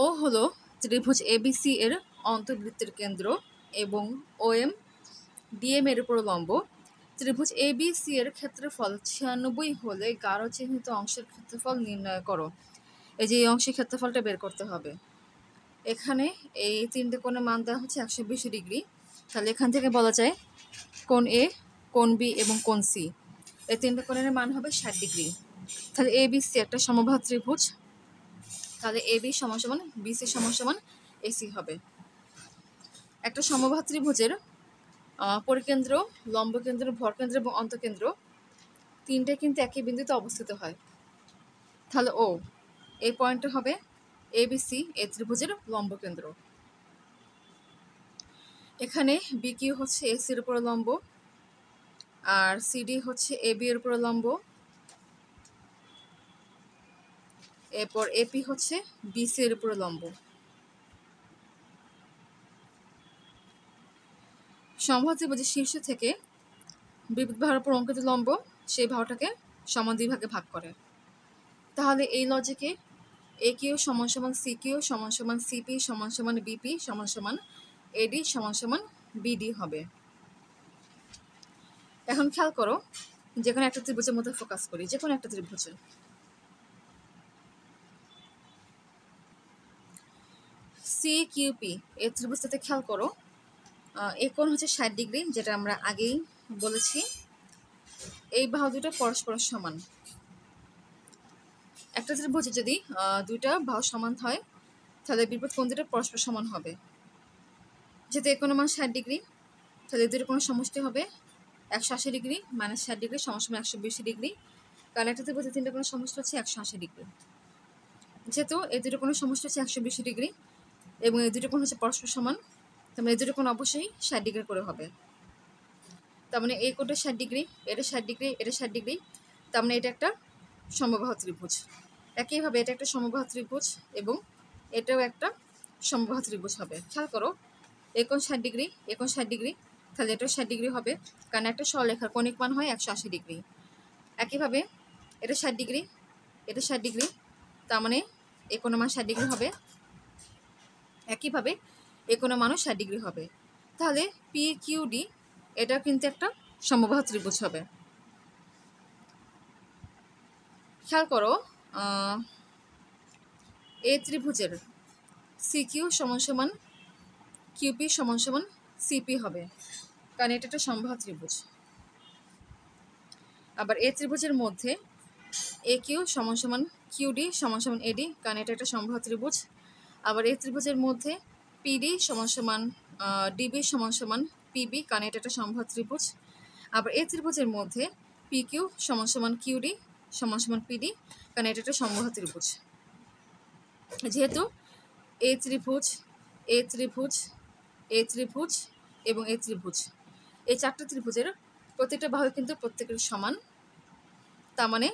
ও হলো ত্রিভুজ এবিসি এর অন্তর্বৃত্তের কেন্দ্র এবং ওএম ডিএম এর উপর লম্ব। ত্রিভুজ এবিসি এর ক্ষেত্রফল 96 হলে গাঢ় চিহ্নিত অংশের ক্ষেত্রফল নির্ণয় করো। এই যে এই অংশের ক্ষেত্রফলটা বের করতে হবে। এখানে এই তিনটে কোণের মান দেওয়া হচ্ছে 120 ডিগ্রি। তাহলে এখান থেকে বলা যায় কোণ এ, কোণ বি এবং কোণ সি, এই তিনটে কোণের মান হবে 60 ডিগ্রি। তাহলে এবিসি একটা সমবাহু ত্রিভুজ। তাহলে এবি সমান সমান বিসি সমান সমান এসি হবে। একটা সমবাহু ত্রিভুজের পরিকেন্দ্র, লম্বকেন্দ্র, ভরকেন্দ্র এবং অন্তকেন্দ্র তিনটে কিন্তু একই বিন্দুতে অবস্থিত হয়। তাহলে ও এই পয়েন্টটা হবে এবিসি এই ত্রিভুজের লম্বকেন্দ্র। এখানে বিকিউ হচ্ছে এসির উপর লম্ব, আর সিডি হচ্ছে এবি এর উপর লম্ব, এরপর এপি হচ্ছে বিসি এর উপর লম্ব। সমবাহু ত্রিভুজের শীর্ষ থেকে বিপরীত বাহুর উপর অঙ্কিত লম্ব সেই বাহুটাকে সমান দুই ভাগে ভাগ করে। তাহলে এই লজিকে এ কিউ সমান সমান সি কিউ সমান সমান সিপি সমান সমান বিপি সমান সমান এডি সমান সমান বিডি হবে। এখন খেয়াল করো, যে কোনো একটা ত্রিভুজের মধ্যে ফোকাস করি, যে কোনো একটা ত্রিভুজে। সি কিউপি এই ত্রিভুজটাতে খেয়াল করো, এই কোণ হচ্ছে 60 ডিগ্রি, যেটা আমরা আগেই বলেছি। এই বাহু দুটো পরস্পর সমান। একটা ত্রিভুজে যদি দুইটা বাহু সমান হয় তাহলে বিপরীত কোণ দুটো পরস্পর সমান হবে। যেহেতু এই কোণের মান 60 ডিগ্রি, তাহলে এই দুটো কোণের সমষ্টি হবে 180 ডিগ্রি মাইনাস 60 ডিগ্রি সমান সমান 120 ডিগ্রি। কারণ একটা ত্রিভুজের তিনটা কোণের সমষ্টি হচ্ছে 180 ডিগ্রি। যেহেতু এই দুটো কোণের সমষ্টি হচ্ছে 120 ডিগ্রি এবং এই দুটো কোণ হচ্ছে পরস্পর সমান, তার মানে এই দুটো কোণ অবশ্যই 60 ডিগ্রি করে হবে। তার মানে এই কোণটা 60 ডিগ্রি, এটা 60 ডিগ্রি, এটা 60 ডিগ্রি, তার মানে এটা একটা সমবাহু ত্রিভুজ। একইভাবে এটা একটা সমবাহু ত্রিভুজ এবং এটাও একটা সমবাহু ত্রিভুজ হবে। খেয়াল করো, এই কোণ 60 ডিগ্রি, এই কোণ 60 ডিগ্রি, তাহলে এটাও 60 ডিগ্রি হবে, কারণ একটা সরলরেখার কৌণিক মান হয় 180 ডিগ্রি। একইভাবে এটা 60 ডিগ্রি, এটা 60 ডিগ্রি, তার মানে এই কোণের মান 60 ডিগ্রি হবে। একইভাবে এই কোণের মানও 60 ডিগ্রি হবে। তাহলে পি কিউ ডি এটাও কিন্তু একটা সমবাহু ত্রিভুজ হবে। খেয়াল করো, এই ত্রিভুজের সি কিউ সমান সমান কিউপি সমান সমান সিপি হবে, কারণ এটা একটা সমবাহু ত্রিভুজ। আবার এই ত্রিভুজের মধ্যে এ কিউ সমান সমান কিউডি সমান সমান এডি, কারণ এটা একটা সমবাহু ত্রিভুজ। আবার এই ত্রিভুজের মধ্যে পিডি সমান সমান ডিবি সমান সমান পিবি, কারণ এটা একটা সমবাহু ত্রিভুজ। আবার এই ত্রিভুজের মধ্যে পি কিউ সমান সমান কিউডি সমান সমান পিডি, কারণ এটা একটা সমবাহু ত্রিভুজ। যেহেতু এ ত্রিভুজ, এ ত্রিভুজ, এ ত্রিভুজ এবং এ ত্রিভুজ, এই চারটা ত্রিভুজের প্রত্যেকটা বাহু কিন্তু প্রত্যেকের সমান, তার মানে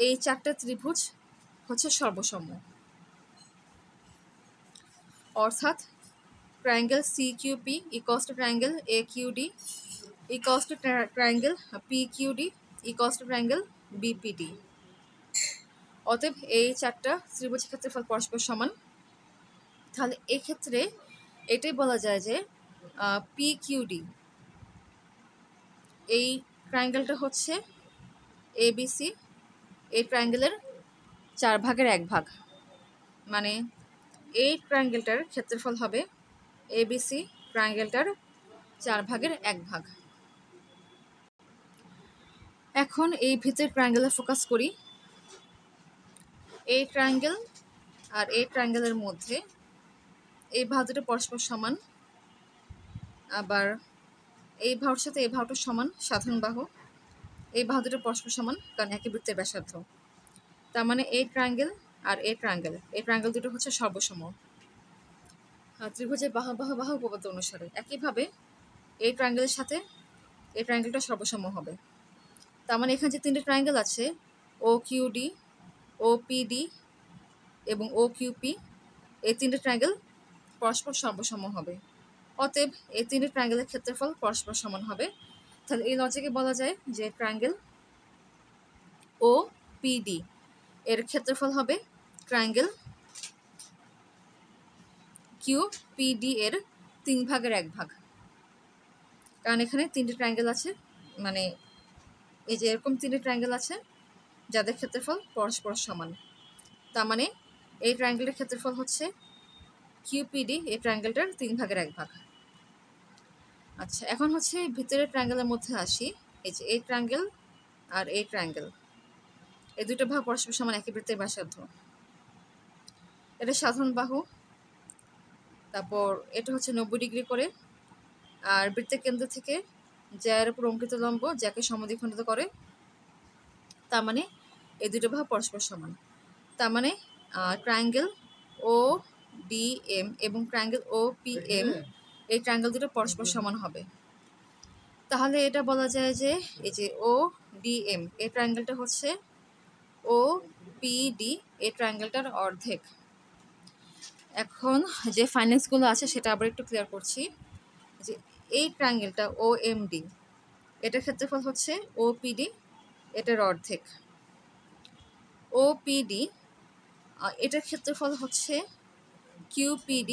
এই চারটা ত্রিভুজ হচ্ছে সর্বসম। অর্থাৎ triangle C Q P equals to triangle A Q D equals to triangle P Q D equals to triangle BPD. অতএব এই চারটা ত্রিভুজের ক্ষেত্রফল পরস্পর সমান। তাহলে এক্ষেত্রে এটাই বলা যায় যে পি কিউ ডি এই ট্রায়াঙ্গেলটা হচ্ছে এবিসি এই ট্রায়াঙ্গেলের 4 ভাগের 1 ভাগ, মানে এই ট্রায়াঙ্গেলটার ক্ষেত্রফল হবে এবিসি ট্রায়াঙ্গেলটার 4 ভাগের 1 ভাগ। এখন এই ভিতরের ট্রায়াঙ্গেলে ফোকাস করি। এই ট্রায়াঙ্গেল আর এই ট্রায়াঙ্গেলের মধ্যে এই বাহু দুটো পরস্পর সমান, আবার এই বাহুর সাথে এই বাহুটা সমান, সাধারণ বাহু। এই বাহু দুটো পরস্পর সমান কারণ একই বৃত্তের ব্যাসার্ধ। তার মানে এই ট্রায়াঙ্গেল আর এই ট্রায়াঙ্গেল দুটো হচ্ছে সর্বসম ত্রিভুজের বাহু বাহু বাহু উপপাদ্য অনুসারে। একইভাবে এই ট্রায়াঙ্গেলের সাথে এই ট্রায়াঙ্গেলটা সর্বসম হবে। তার মানে এখানে যে তিনটে ট্রায়াঙ্গেল আছে ও কিউডি, ও পিডি এবং ও কিউপি, এই তিনটে ট্রায়াঙ্গেল পরস্পর সর্বসম হবে। অতএব এই তিনটে ট্রায়াঙ্গেলের ক্ষেত্রফল পরস্পর সমান হবে। তাহলে এই লজিকে বলা যায় যে ট্রায়াঙ্গেল ও পিডি এর ক্ষেত্রফল হবে ট্রায়াঙ্গেল QPD এর 3 ভাগের 1 ভাগ, কারণ এখানে 3টে ট্রায়াঙ্গেল আছে, মানে এই যে এরকম 3টে ট্রায়াঙ্গেল আছে যাদের ক্ষেত্রফল পরস্পর সমান। তার মানে এই ট্রায়াঙ্গেলের ক্ষেত্রফল হচ্ছে QPD, এই ট্রায়াঙ্গেলটার 3 ভাগের 1 ভাগ। আচ্ছা, এখন হচ্ছে ভিতরের ট্রায়াঙ্গেলের মধ্যে আসি। এই যে এই ট্রায়াঙ্গেল আর এই ট্রায়াঙ্গেল, এই দুটো ভাগ পরস্পর সমান, একই বৃত্তের ব্যাসার্ধ। এটা সাধারণ বাহু, তারপর এটা হচ্ছে 90 ডিগ্রি করে, আর বৃত্তের কেন্দ্র থেকে জ্যার উপর অঙ্কিত লম্ব যাকে সমদ্বিখণ্ডিত করে। তার মানে এই দুটো ভাগ পরস্পর সমান। তার মানে ট্রায়াঙ্গেল ODM এবং ট্রায়াঙ্গেল OPM, এই ট্রায়াঙ্গেল দুটো পরস্পর সমান হবে। তাহলে এটা বলা যায় যে এই যে ODM, এই ট্রায়াঙ্গেলটা হচ্ছে OPD, এই ট্রায়াঙ্গেলটার অর্ধেক। এখন যে ফাইন্যান্সগুলো আছে সেটা আবার একটু ক্লিয়ার করছি। যে এই ট্রায়াঙ্গেলটা OMD, এটার ক্ষেত্রফল হচ্ছে OPD, এটার অর্ধেক। OPD, এটার ক্ষেত্রফল হচ্ছে QPD,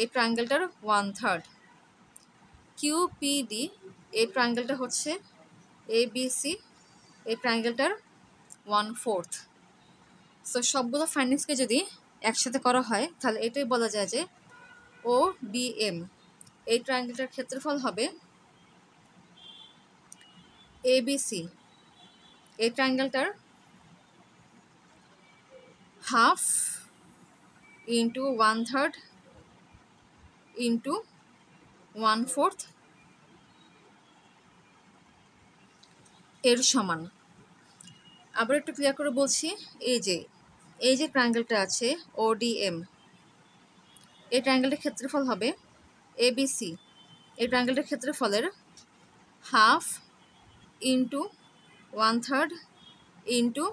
এই ট্রায়াঙ্গেলটার 1/3। QPD, এই ট্রায়াঙ্গেলটা হচ্ছে ABC, এই ট্রায়াঙ্গেলটার 1/4। সো সবগুলো ফাইন্যান্সকে যদি একসাথে করা হয় তাহলে এটাই বলা যায় যে ODM, এই ট্রায়াঙ্গেলটার ক্ষেত্রফল হবে ABC, এই ট্রায়াঙ্গেলটার 1/2 ইন্টু 1/3 ইন্টু 1/4 এর সমান। আবার একটু ক্লিয়ার করে বলছি, এই যে ট্রায়াঙ্গেলটা আছে ODM, এই ট্রায়াঙ্গেলটার ক্ষেত্রফল হবে ABC, এই ট্রায়াঙ্গেলটার ক্ষেত্রফলের 1/2 ইন্টু 1/3 ইন্টু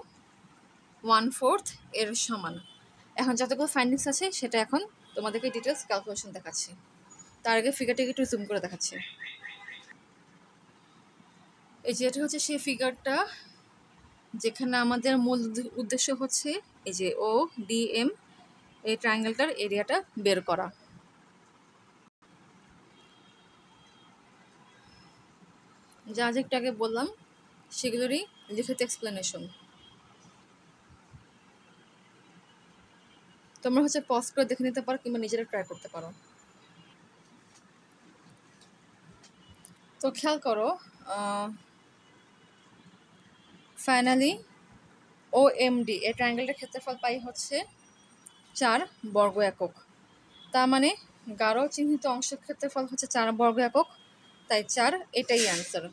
1/4 এর সমান। এখন যতগুলো ফাইন্ডিংস আছে সেটা এখন তোমাদেরকে ডিটেলস ক্যালকুলেশন দেখাচ্ছি। তার আগে ফিগারটাকে একটু জুম করে দেখাচ্ছি। এই যে এটা হচ্ছে সেই ফিগারটা যেখানে আমাদের মূল উদ্দেশ্য হচ্ছে এই যে ODM, এই ট্রায়াঙ্গেলটার এরিয়াটা বের করা। যা একটু আগে বললাম সেগুলোরই লিখিত এক্সপ্লেনেশন। তোমরা হচ্ছে পজ করে দেখে নিতে পারো কিংবা নিজেরা ট্রাই করতে পারো। তো খেয়াল করো, ফাইনালি OMD, এই ট্রায়াঙ্গেলটার ক্ষেত্রফল পাই হচ্ছে 4 বর্গ একক। তার মানে গাঢ় চিহ্নিত অংশের ক্ষেত্রফল হচ্ছে 4 বর্গ একক, তাই 4 এটাই অ্যান্সার।